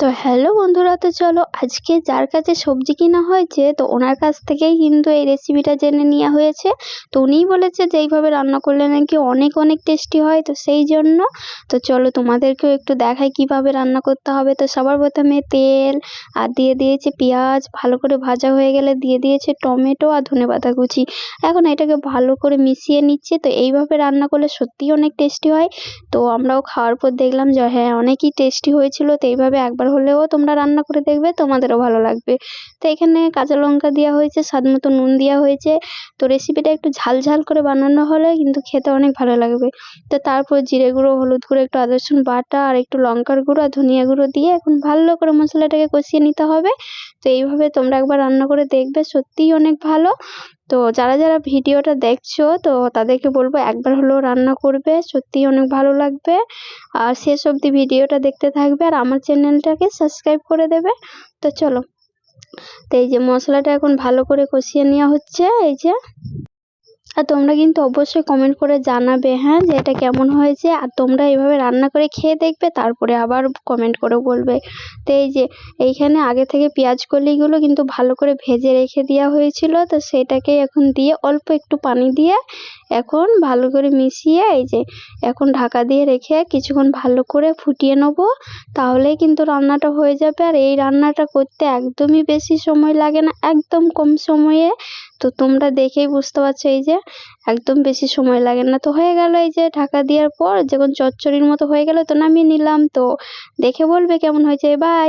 তো হ্যালো বন্ধুরা, তো চলো আজকে যার কাছে সবজি কিনা হয়েছে তো ওনার কাছ থেকেই কিন্তু এই রেসিপিটা জেনে নেওয়া হয়েছে। তো উনিই বলেছে যে এইভাবে রান্না করলে নাকি অনেক অনেক টেস্টি হয়, তো সেই জন্য তো চলো তোমাদেরকেও একটু দেখাই কিভাবে রান্না করতে হবে। তো সবার প্রথমে তেল আর দিয়ে দিয়েছে পেঁয়াজ, ভালো করে ভাজা হয়ে গেলে দিয়ে দিয়েছে টমেটো আর ধনেপাতা কুচি। এখন এটাকে ভালো করে মিশিয়ে নিচ্ছে। তো এইভাবে রান্না করলে সত্যিই অনেক টেস্টি হয়। তো আমরাও খাওয়ার পর দেখলাম যে হ্যাঁ অনেকই টেস্টি হয়েছিল। তো এইভাবে একবার হলেও তোমরা রান্না করে দেখবে, তোমাদেরও ভালো লাগবে। তো এখানে কাঁচা লঙ্কা দেওয়া হয়েছে, স্বাদ মতো নুন দেওয়া হয়েছে। তো রেসিপিটা একটু ঝাল ঝাল করে বানানো হলে কিন্তু খেতে অনেক ভালো লাগবে। তো তারপর জিরে গুঁড়ো, হলুদ গুঁড়ো, একটু আদা রসুন বাটা আর একটু লঙ্কার গুঁড়ো আর ধনিয়া গুঁড়ো দিয়ে এখন ভালো করে মশলাটাকে কষিয়ে নিতে হবে। তো এইভাবে তোমরা একবার রান্না করে দেখবে, সত্যিই অনেক ভালো। তো যারা যারা ভিডিওটা দেখছো তো তাদেরকে বলবো একবার হলেও রান্না করবে, সত্যিই অনেক ভালো লাগবে। আর শেষ অবধি ভিডিওটা দেখতে থাকবে আর আমার চ্যানেলটাকে সাবস্ক্রাইব করে দেবে। তো চলো, তো এই যে মশলাটা এখন ভালো করে কষিয়ে নেওয়া হচ্ছে এই যে। আর তোমরা কিন্তু অবশ্যই কমেন্ট করে জানাবে হ্যাঁ যে এটা কেমন হয়েছে, আর তোমরা এইভাবে রান্না করে খেয়ে দেখবে, তারপরে আবার কমেন্ট করে বলবে। তো এই যে এইখানে আগে থেকে পেঁয়াজ কলিগুলো কিন্তু ভালো করে ভেজে রেখে দেওয়া হয়েছিল, তো সেটাকে এখন দিয়ে অল্প একটু পানি দিয়ে এখন ভালো করে মিশিয়ে এই যে এখন ঢাকা দিয়ে রেখে কিছুক্ষণ ভালো করে ফুটিয়ে নেবো। তাহলেই কিন্তু রান্নাটা হয়ে যাবে। আর এই রান্নাটা করতে একদমই বেশি সময় লাগে না, একদম কম সময়ে। তো তোমরা দেখেই বুঝতে পারছো এই যে একদম বেশি সময় লাগে না। তো হয়ে গেল এই যে ঢাকা দেওয়ার পর যখন চচ্চড়ির মতো হয়ে গেল তো নামিয়ে নিলাম। তো দেখে বলবে কেমন হয়েছে। বাই।